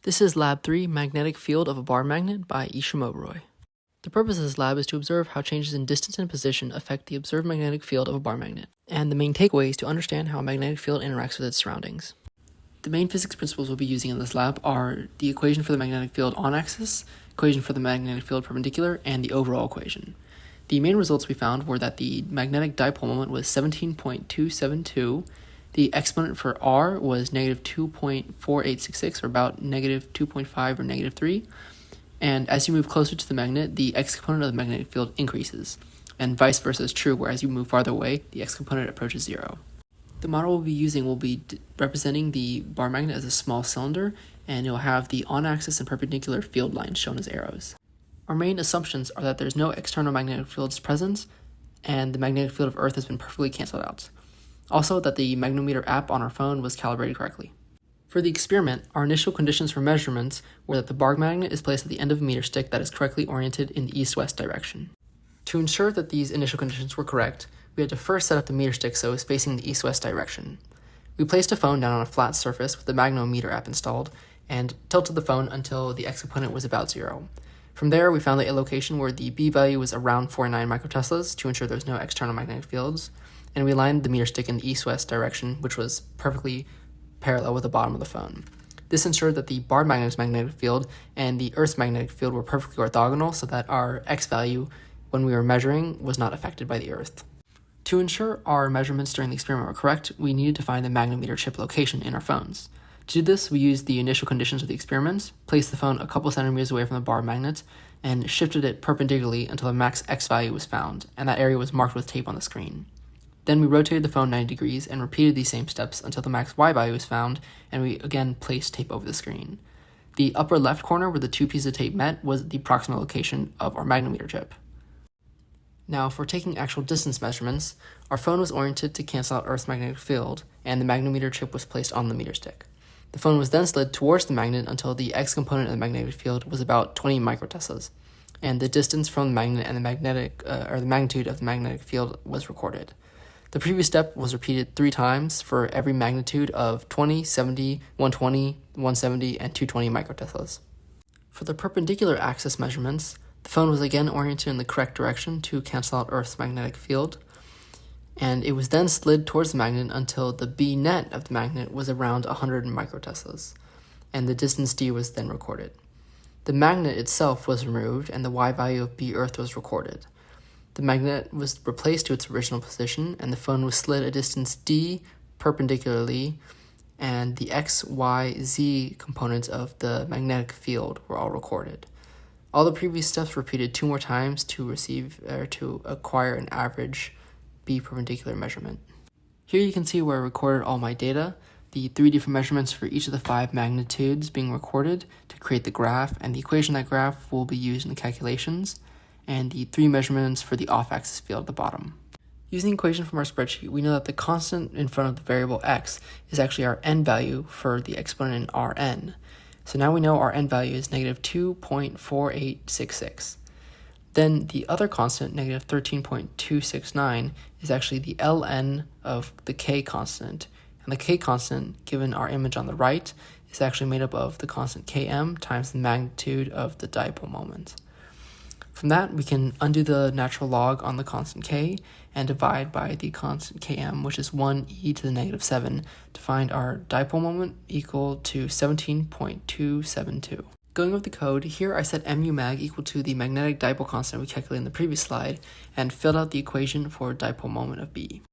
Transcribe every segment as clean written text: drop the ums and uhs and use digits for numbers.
This is Lab 3, Magnetic Field of a Bar Magnet by iishim Oberoi. The purpose of this lab is to observe how changes in distance and position affect the observed magnetic field of a bar magnet, and the main takeaway is to understand how a magnetic field interacts with its surroundings. The main physics principles we'll be using in this lab are the equation for the magnetic field on axis, equation for the magnetic field perpendicular, and the overall equation. The main results we found were that the magnetic dipole moment was 17.272, the exponent for r was negative 2.4866, or about negative 2.5 or negative 3, and as you move closer to the magnet, the x-component of the magnetic field increases, and vice versa is true, where as you move farther away, the x-component approaches 0. The model we'll be using will be representing the bar magnet as a small cylinder, and it'll have the on-axis and perpendicular field lines shown as arrows. Our main assumptions are that there's no external magnetic fields present, and the magnetic field of Earth has been perfectly canceled out. Also, that the magnetometer app on our phone was calibrated correctly. For the experiment, our initial conditions for measurements were that the bar magnet is placed at the end of a meter stick that is correctly oriented in the east-west direction. To ensure that these initial conditions were correct, we had to first set up the meter stick so it was facing the east-west direction. We placed a phone down on a flat surface with the magnetometer app installed, and tilted the phone until the x-component was about 0. From there, we found a location where the B value was around 49 microteslas to ensure there was no external magnetic fields, and we aligned the meter stick in the east-west direction, which was perfectly parallel with the bottom of the phone. This ensured that the bar magnet's magnetic field and the Earth's magnetic field were perfectly orthogonal so that our x value, when we were measuring, was not affected by the Earth. To ensure our measurements during the experiment were correct, we needed to find the magnetometer chip location in our phones. To do this, we used the initial conditions of the experiment, placed the phone a couple centimeters away from the bar magnet, and shifted it perpendicularly until the max x value was found, and that area was marked with tape on the screen. Then we rotated the phone 90 degrees and repeated these same steps until the max y value was found, and we again placed tape over the screen. The upper left corner where the two pieces of tape met was the proximal location of our magnetometer chip. Now, for taking actual distance measurements, our phone was oriented to cancel out Earth's magnetic field, and the magnetometer chip was placed on the meter stick. The phone was then slid towards the magnet until the x-component of the magnetic field was about 20 microteslas, and the distance from the magnet and the magnitude of the magnetic field was recorded. The previous step was repeated 3 times for every magnitude of 20, 70, 120, 170, and 220 microteslas. For the perpendicular axis measurements, the phone was again oriented in the correct direction to cancel out Earth's magnetic field, and it was then slid towards the magnet until the B net of the magnet was around 100 microteslas, and the distance d was then recorded. The magnet itself was removed, and the y value of B Earth was recorded. The magnet was replaced to its original position, and the phone was slid a distance d perpendicularly, and the x, y, z components of the magnetic field were all recorded. All the previous steps repeated 2 more times to acquire an average B perpendicular measurement. Here you can see where I recorded all my data, the 3 different measurements for each of the 5 magnitudes being recorded to create the graph, and the equation of that graph will be used in the calculations, and the 3 measurements for the off-axis field at the bottom. Using the equation from our spreadsheet, we know that the constant in front of the variable x is actually our n value for the exponent in Rn. So now we know our n value is negative 2.4866. Then the other constant, negative 13.269, is actually the ln of the k constant. And the k constant, given our image on the right, is actually made up of the constant km times the magnitude of the dipole moment. From that, we can undo the natural log on the constant k and divide by the constant km, which is 1e to the negative 7, to find our dipole moment equal to 17.272. Going over the code, here I set mu mag equal to the magnetic dipole constant we calculated in the previous slide, and filled out the equation for dipole moment of B.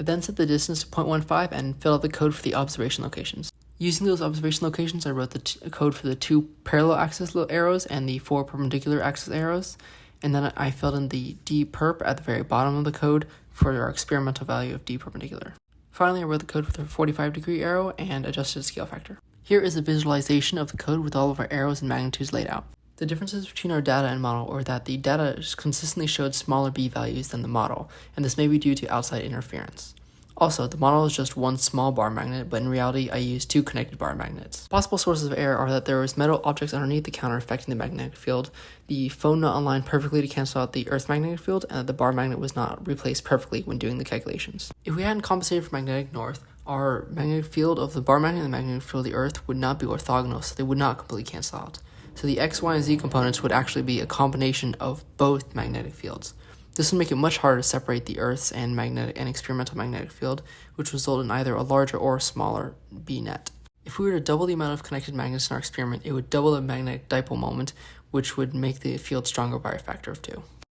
I then set the distance to 0.15 and filled out the code for the observation locations. Using those observation locations, I wrote the code for the 2 parallel axis arrows and the 4 perpendicular axis arrows, and then I filled in the d perp at the very bottom of the code for our experimental value of d perpendicular. Finally, I wrote the code for the 45-degree arrow and adjusted the scale factor. Here is a visualization of the code with all of our arrows and magnitudes laid out. The differences between our data and model were that the data consistently showed smaller b values than the model, and this may be due to outside interference. Also, the model is just one small bar magnet, but in reality I used 2 connected bar magnets. Possible sources of error are that there was metal objects underneath the counter affecting the magnetic field, the phone not aligned perfectly to cancel out the Earth's magnetic field, and that the bar magnet was not replaced perfectly when doing the calculations. If we hadn't compensated for magnetic north, Our magnetic field of the bar magnet and the magnetic field of the Earth would not be orthogonal, so they would not completely cancel out. So the X, Y, and Z components would actually be a combination of both magnetic fields. This would make it much harder to separate the Earth's and experimental magnetic field, which would result in either a larger or a smaller B net. If we were to double the amount of connected magnets in our experiment, it would double the magnetic dipole moment, which would make the field stronger by a factor of 2.